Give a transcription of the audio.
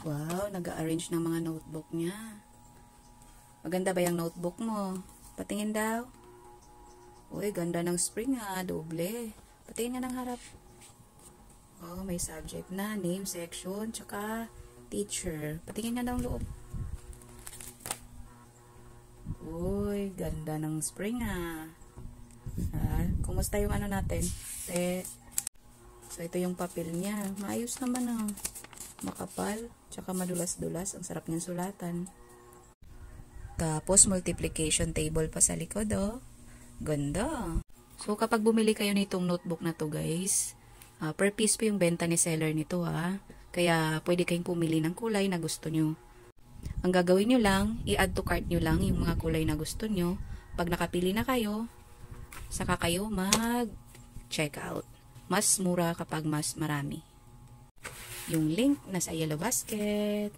Wow, nag-arrange ng mga notebook niya. Maganda ba yung notebook mo? Patingin daw. Uy, ganda ng spring ha, doble. Patingin nga ng harap. Oh, may subject na, name, section, tsaka teacher. Patingin nga ng loob. Uy, ganda ng spring ha. Kumusta yung ano natin? So, ito yung papel niya. Maayos naman ha. Makapal, tsaka madulas-dulas. Ang sarap niyang sulatan. Tapos, multiplication table pa sa likod, oh. Ganda. So, kapag bumili kayo nitong notebook na to, guys, per piece po yung benta ni seller nito, ha. Kaya, pwede kayong pumili ng kulay na gusto nyo. Ang gagawin nyo lang, i-add to cart nyo lang yung mga kulay na gusto nyo. Pag nakapili na kayo, saka kayo mag-check out. Mas mura kapag mas marami. Yung link nasa yellow basket.